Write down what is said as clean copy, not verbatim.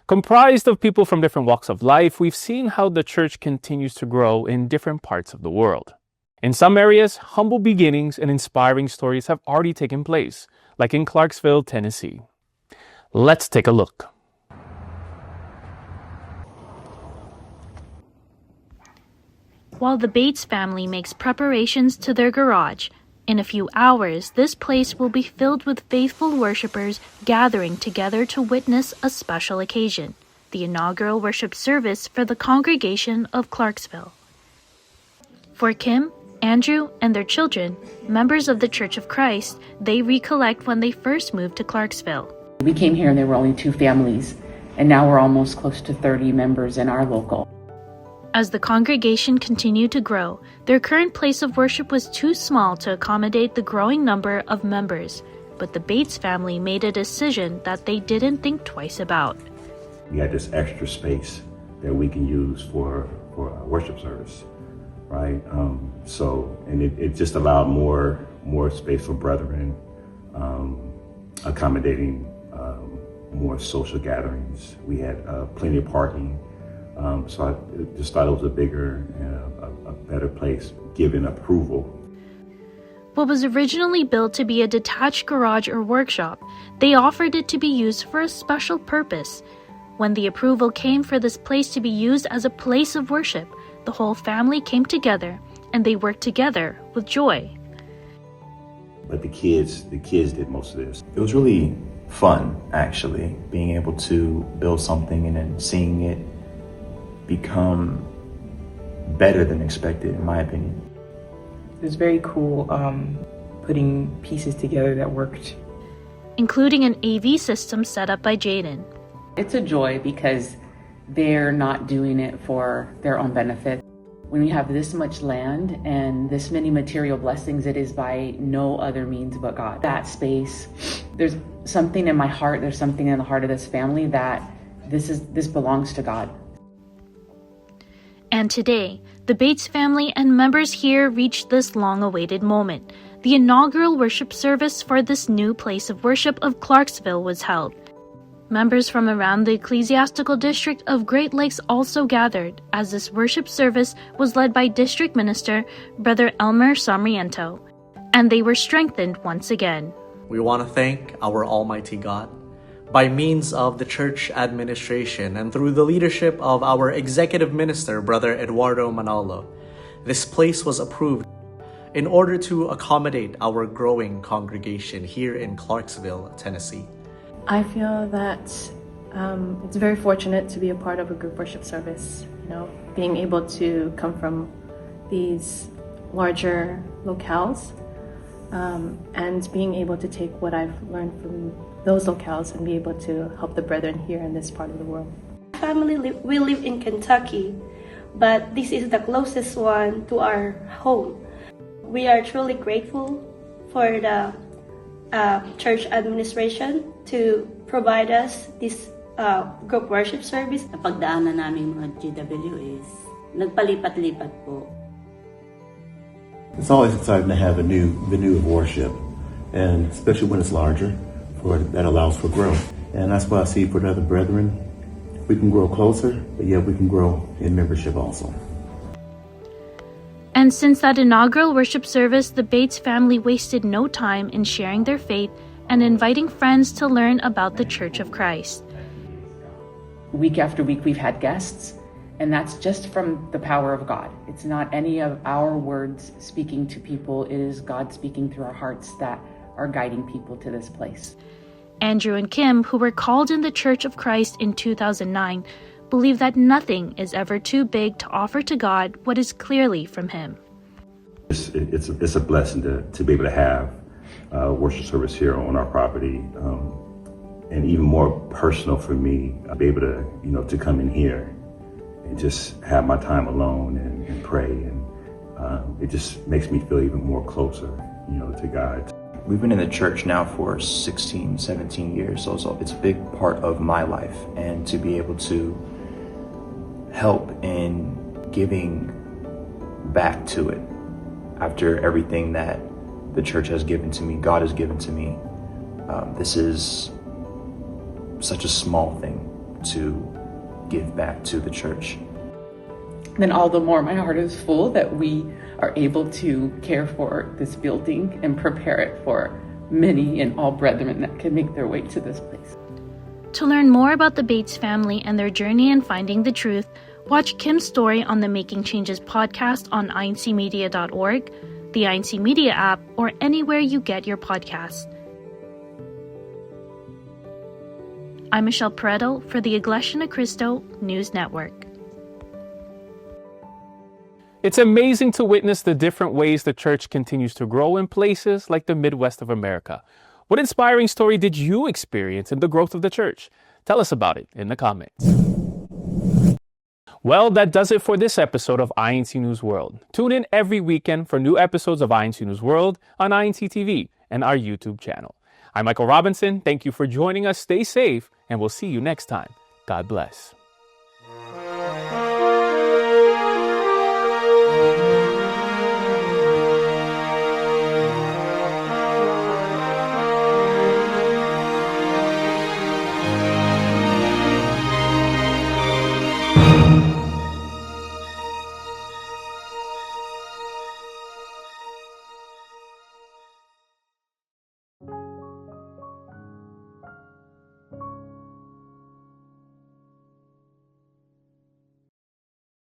Comprised of people from different walks of life, we've seen how the church continues to grow in different parts of the world. In some areas, humble beginnings and inspiring stories have already taken place, like in Clarksville, Tennessee. Let's take a look. While the Bates family makes preparations to their garage, in a few hours, this place will be filled with faithful worshipers gathering together to witness a special occasion, the inaugural worship service for the congregation of Clarksville. For Kim, Andrew, and their children, members of the Church of Christ, they recollect when they first moved to Clarksville. We came here and there were only 2 families, and now we're almost close to 30 members in our local. As the congregation continued to grow, their current place of worship was too small to accommodate the growing number of members, but the Bates family made a decision that they didn't think twice about. We had this extra space that we can use for a worship service, right? It just allowed more space for brethren, accommodating more social gatherings. We had plenty of parking. So I just thought it was a bigger and a better place, given approval. What was originally built to be a detached garage or workshop, they offered it to be used for a special purpose. When the approval came for this place to be used as a place of worship, the whole family came together, and they worked together with joy. But the kids did most of this. It was really fun, actually, being able to build something and then seeing it become better than expected, in my opinion. It was very cool putting pieces together that worked. Including an AV system set up by Jaden. It's a joy because they're not doing it for their own benefit. When we have this much land and this many material blessings, it is by no other means but God. That space, there's something in my heart, there's something in the heart of this family that this belongs to God. And today, the Bates family and members here reached this long-awaited moment. The inaugural worship service for this new place of worship of Clarksville was held. Members from around the ecclesiastical district of Great Lakes also gathered, as this worship service was led by District Minister Brother Elmer Sarmiento, and they were strengthened once again. We want to thank our Almighty God. By means of the church administration and through the leadership of our executive minister, Brother Eduardo Manalo, this place was approved in order to accommodate our growing congregation here in Clarksville, Tennessee. I feel that it's very fortunate to be a part of a group worship service. Being able to come from these larger locales and being able to take what I've learned from those locales and be able to help the brethren here in this part of the world. We live in Kentucky, but this is the closest one to our home. We are truly grateful for the church administration to provide us this group worship service. Napagdaanan namin mga GWS, nagpalipat-lipat po. It's always exciting to have a new venue of worship, and especially when it's larger, that allows for growth. And that's why I see for the other brethren, we can grow closer, but yet we can grow in membership also. And since that inaugural worship service, the Bates family wasted no time in sharing their faith and inviting friends to learn about the Church of Christ. Week after week, we've had guests, and that's just from the power of God. It's not any of our words speaking to people. It is God speaking through our hearts that are guiding people to this place. Andrew and Kim, who were called in the Church of Christ in 2009, believe that nothing is ever too big to offer to God what is clearly from Him. It's a blessing to be able to have worship service here on our property, and even more personal for me, be able to to come in here and just have my time alone and pray, and it just makes me feel even more closer, to God. We've been in the church now for 16, 17 years, so it's a big part of my life. And to be able to help in giving back to it after everything that the church has given to me, God has given to me, this is such a small thing hope to give back to the church. Then all the more my heart is full that we are able to care for this building and prepare it for many and all brethren that can make their way to this place. To learn more about the Bates family and their journey in finding the truth, watch Kim's story on the Making Changes podcast on incmedia.org, the INC Media app, or anywhere you get your podcasts. I'm Michelle Pareto for the Iglesia Ni Cristo News Network. It's amazing to witness the different ways the church continues to grow in places like the Midwest of America. What inspiring story did you experience in the growth of the church? Tell us about it in the comments. Well, that does it for this episode of INC News World. Tune in every weekend for new episodes of INC News World on INC TV and our YouTube channel. I'm Michael Robinson. Thank you for joining us. Stay safe, and we'll see you next time. God bless.